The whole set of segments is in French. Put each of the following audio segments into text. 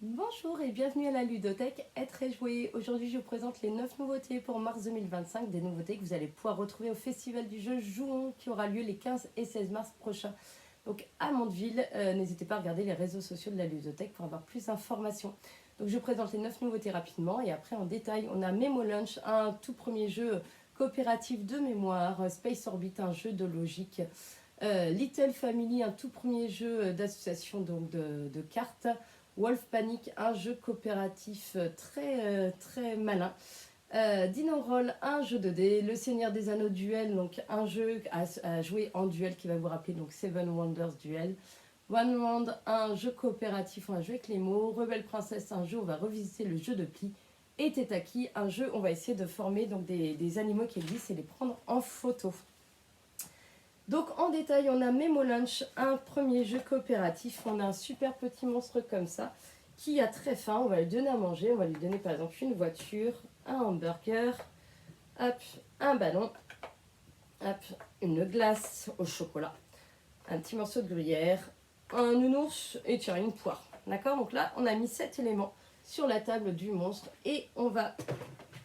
Bonjour et bienvenue à la ludothèque Être et jouer. Aujourd'hui je vous présente les 9 nouveautés pour mars 2025, des nouveautés que vous allez pouvoir retrouver au festival du jeu Jouons qui aura lieu les 15 et 16 mars prochains. Donc à Mondeville, n'hésitez pas à regarder les réseaux sociaux de la ludothèque pour avoir plus d'informations. Donc je vous présente les 9 nouveautés rapidement et après en détail on a Memo Lunch, un tout premier jeu coopératif de mémoire, Space Orbit, un jeu de logique, Little Family, un tout premier jeu d'association donc de cartes, Wolf Panic, un jeu coopératif très malin. Dino Roll, un jeu de dés. Le Seigneur des Anneaux Duel, donc un jeu à jouer en duel qui va vous rappeler donc Seven Wonders Duel. One Round, un jeu coopératif, un jeu avec les mots. Rebelle Princesse, un jeu où on va revisiter le jeu de pli. Et Tetaki, un jeu où on va essayer de former donc des animaux qui existent et les prendre en photo. Donc en détail, on a Memo Lunch, un premier jeu coopératif. On a un super petit monstre comme ça qui a très faim. On va lui donner à manger. On va lui donner par exemple une voiture, un hamburger, hop, un ballon, hop, une glace au chocolat, un petit morceau de gruyère, un nounours et tiens, une poire. D'accord? Donc là, on a mis 7 éléments sur la table du monstre et on va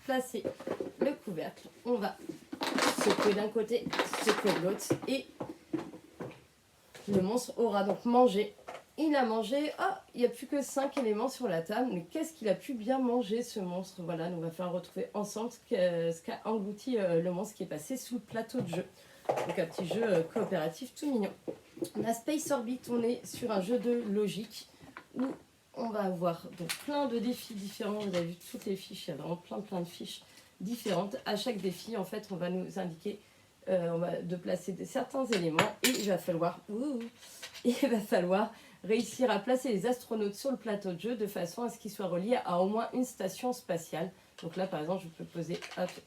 placer le couvercle. On va secouer d'un côté, secouer de l'autre et le monstre aura donc mangé. Il a mangé, il n'y a plus que 5 éléments sur la table, mais qu'est-ce qu'il a pu bien manger ce monstre? Voilà, nous on va faire retrouver ensemble ce qu'a englouti le monstre qui est passé sous le plateau de jeu. Donc un petit jeu coopératif tout mignon. On a Space Orbit, on est sur un jeu de logique où on va avoir donc plein de défis différents. Vous avez vu toutes les fiches, il y a vraiment plein de fiches différentes. À chaque défi, en fait, on va nous indiquer de placer certains éléments et il va falloir réussir à placer les astronautes sur le plateau de jeu de façon à ce qu'ils soient reliés à au moins une station spatiale. Donc là, par exemple, je peux poser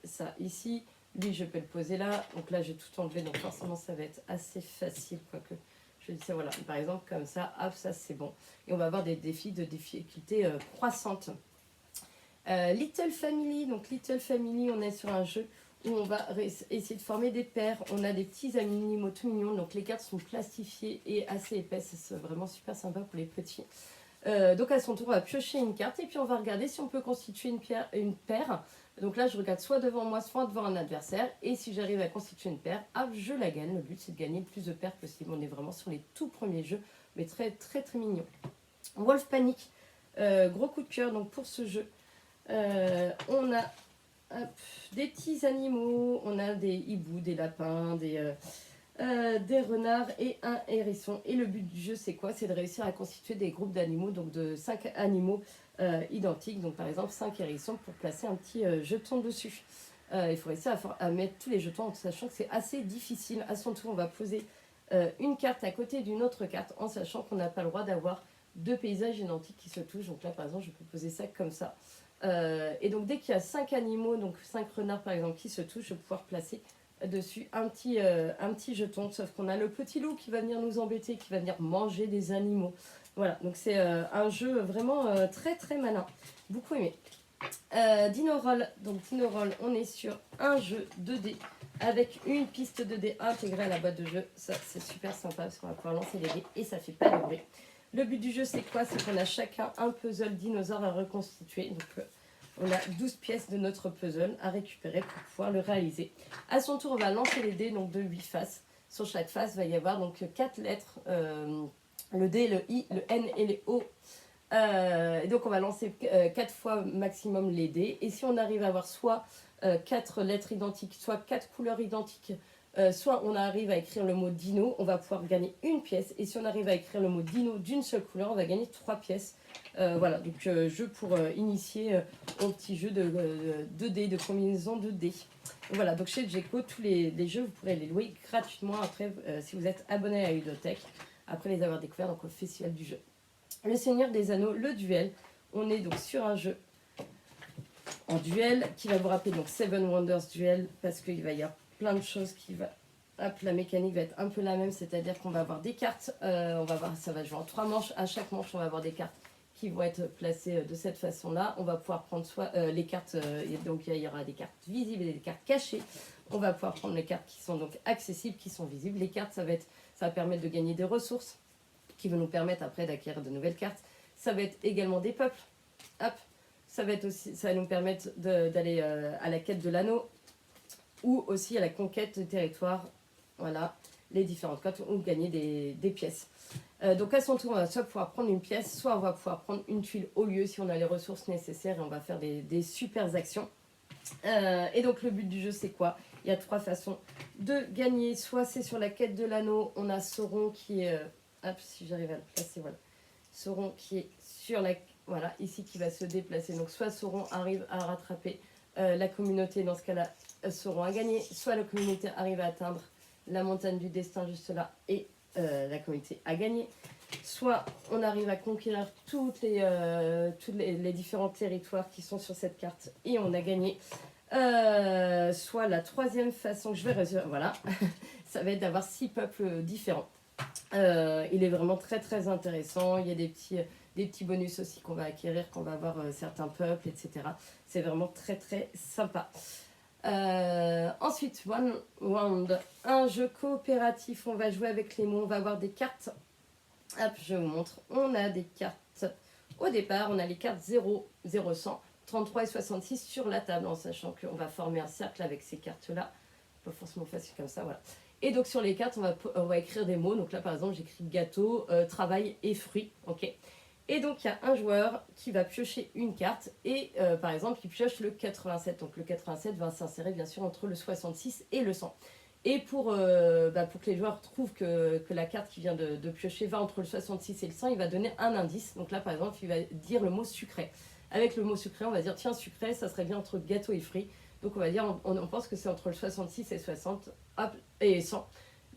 ça ici. Lui, je peux le poser là. Donc là, j'ai tout enlevé. Donc forcément, ça va être assez facile. Quoique, je dis ça, voilà. Par exemple, comme ça, ça, c'est bon. Et on va avoir des défis de difficulté croissante. Little Family. Donc Little Family, on est sur un jeu où on va essayer de former des paires. On a des petits animaux tout mignons. Donc les cartes sont plastifiées et assez épaisses. C'est vraiment super sympa pour les petits. Donc à son tour, on va piocher une carte et puis on va regarder si on peut constituer une paire. Donc là, je regarde soit devant moi, soit devant un adversaire. Et si j'arrive à constituer une paire, je la gagne. Le but, c'est de gagner le plus de paires possible. On est vraiment sur les tout premiers jeux, mais très mignons. Wolf Panic, gros coup de cœur donc pour ce jeu. On a des petits animaux, on a des hiboux, des lapins, des renards et un hérisson. Et le but du jeu, c'est quoi? C'est de réussir à constituer des groupes d'animaux, donc de 5 animaux identiques. Donc par exemple 5 hérissons pour placer un petit jeton dessus. Il faut réussir à mettre tous les jetons en sachant que c'est assez difficile. À son tour, on va poser une carte à côté d'une autre carte en sachant qu'on n'a pas le droit d'avoir deux paysages identiques qui se touchent. Donc là, par exemple, je peux poser ça comme ça. Et donc dès qu'il y a 5 animaux, donc 5 renards par exemple qui se touchent, je vais pouvoir placer dessus un petit jeton, sauf qu'on a le petit loup qui va venir nous embêter, qui va venir manger des animaux. Voilà, donc c'est un jeu vraiment très malin, beaucoup aimé. Dino Roll, donc Dino Roll, on est sur un jeu 2D avec une piste 2D intégrée à la boîte de jeu. Ça c'est super sympa parce qu'on va pouvoir lancer les dés et ça fait pas de bruit. Le but du jeu, c'est quoi? C'est qu'on a chacun un puzzle dinosaure à reconstituer. Donc, on a 12 pièces de notre puzzle à récupérer pour pouvoir le réaliser. À son tour, on va lancer les dés donc de 8 faces. Sur chaque face, il va y avoir donc 4 lettres, le D, le I, le N et les O. Donc, on va lancer 4 fois maximum les dés. Et si on arrive à avoir soit 4 lettres identiques, soit 4 couleurs identiques, soit on arrive à écrire le mot dino, on va pouvoir gagner une pièce. Et si on arrive à écrire le mot dino d'une seule couleur, on va gagner 3 pièces. Voilà, donc jeu pour initier au petit jeu de 2D, de combinaison de dés. Voilà, donc chez Djeco, tous les jeux, vous pourrez les louer gratuitement après, si vous êtes abonné à Ludothèque, après les avoir découverts donc, au Festival du jeu. Le Seigneur des Anneaux, le duel. On est donc sur un jeu en duel qui va vous rappeler donc Seven Wonders Duel parce qu'il va y avoir plein de choses qui va... Hop, la mécanique va être un peu la même, c'est-à-dire qu'on va avoir des cartes, ça va jouer en 3 manches. À chaque manche, on va avoir des cartes qui vont être placées de cette façon-là. On va pouvoir prendre soit les cartes, donc il y aura des cartes visibles et des cartes cachées. On va pouvoir prendre les cartes qui sont donc accessibles, qui sont visibles. Les cartes, ça va permettre de gagner des ressources qui vont nous permettre après d'acquérir de nouvelles cartes. Ça va être également des peuples. Hop. Ça va être aussi, ça va nous permettre d'aller à la quête de l'anneau ou aussi à la conquête de territoire. Voilà, les différentes cotes ou gagner des pièces. Donc à son tour, on va soit pouvoir prendre une pièce, soit on va pouvoir prendre une tuile au lieu si on a les ressources nécessaires et on va faire des super actions. Et donc le but du jeu c'est quoi? Il y a 3 façons de gagner. Soit c'est sur la quête de l'anneau, on a Sauron qui est... hop, si j'arrive à le placer, voilà. Sauron qui est sur la... Voilà, ici qui va se déplacer. Donc soit Sauron arrive à rattraper la communauté, dans ce cas-là, Sauron a gagné. Soit la communauté arrive à atteindre la montagne du destin juste là et la communauté a gagné. Soit on arrive à conquérir tous les différents territoires qui sont sur cette carte et on a gagné. Soit la troisième façon que je vais résumer, voilà, ça va être d'avoir 6 peuples différents. Il est vraiment très très intéressant. Il y a des petits bonus aussi qu'on va acquérir, qu'on va avoir certains peuples, etc. C'est vraiment très très sympa. Ensuite, One Round, un jeu coopératif. On va jouer avec les mots, on va avoir des cartes. Hop, je vous montre. On a des cartes. Au départ, on a les cartes 0, 0, 100, 33 et 66 sur la table, en sachant qu'on va former un cercle avec ces cartes-là. Pas forcément facile comme ça, voilà. Et donc sur les cartes, on va écrire des mots. Donc là, par exemple, j'écris gâteau, travail et fruits. Ok. Et donc, il y a un joueur qui va piocher une carte et, par exemple, il pioche le 87. Donc le 87 va s'insérer, bien sûr, entre le 66 et le 100. Et pour que les joueurs trouvent que la carte qui vient de piocher va entre le 66 et le 100, il va donner un indice. Donc là, par exemple, il va dire le mot sucré. Avec le mot sucré, on va dire, tiens, sucré, ça serait bien entre gâteau et fruits. Donc on va dire, on pense que c'est entre le 66 et 60, hop, et 100.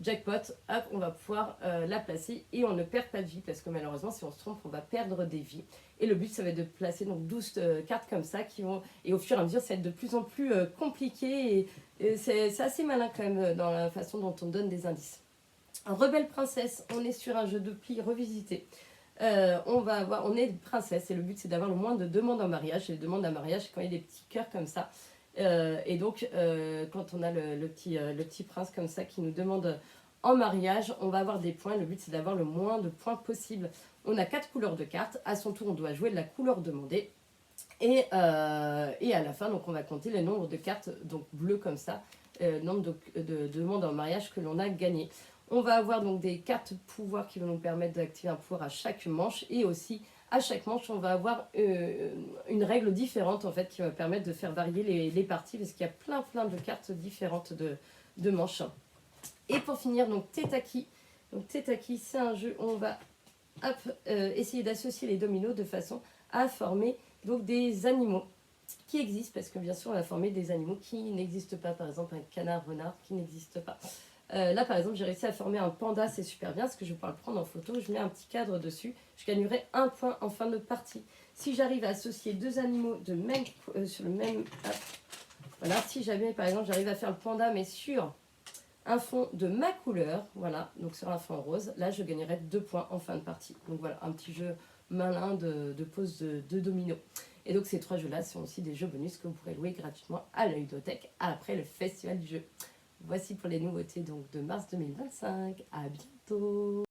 Jackpot, hop, on va pouvoir la placer et on ne perd pas de vie parce que malheureusement, si on se trompe, on va perdre des vies. Et le but, ça va être de placer donc 12 cartes comme ça qui vont, et au fur et à mesure, ça va être de plus en plus compliqué et c'est assez malin quand même dans la façon dont on donne des indices. Rebelle princesse, on est sur un jeu de pli revisité. On est princesse et le but c'est d'avoir le moins de demandes en mariage. Et les demandes en mariage, c'est quand il y a des petits cœurs comme ça. Et donc, quand on a le petit prince comme ça qui nous demande en mariage, on va avoir des points. Le but, c'est d'avoir le moins de points possible. On a 4 couleurs de cartes. À son tour, on doit jouer de la couleur demandée. Et à la fin, donc, on va compter le nombre de cartes donc bleues comme ça, nombre de demandes en mariage que l'on a gagné. On va avoir donc des cartes pouvoir qui vont nous permettre d'activer un pouvoir à chaque manche et aussi à chaque manche, on va avoir une règle différente en fait qui va permettre de faire varier les parties parce qu'il y a plein de cartes différentes de manches. Et pour finir, donc Tetaki. Donc Tetaki, c'est un jeu où on va essayer d'associer les dominos de façon à former donc des animaux qui existent parce que bien sûr on va former des animaux qui n'existent pas, par exemple un canard renard qui n'existe pas. Là par exemple j'ai réussi à former un panda, c'est super bien parce que je vais pouvoir le prendre en photo, je mets un petit cadre dessus, je gagnerai 1 point en fin de partie. Si j'arrive à associer 2 animaux sur le même... voilà, si jamais par exemple j'arrive à faire le panda mais sur un fond de ma couleur, voilà, donc sur un fond rose, là je gagnerai 2 points en fin de partie. Donc voilà, un petit jeu malin de pose de dominos. Et donc ces 3 jeux-là sont aussi des jeux bonus que vous pourrez louer gratuitement à la ludothèque après le festival du jeu. Voici pour les nouveautés donc de mars 2025. À bientôt!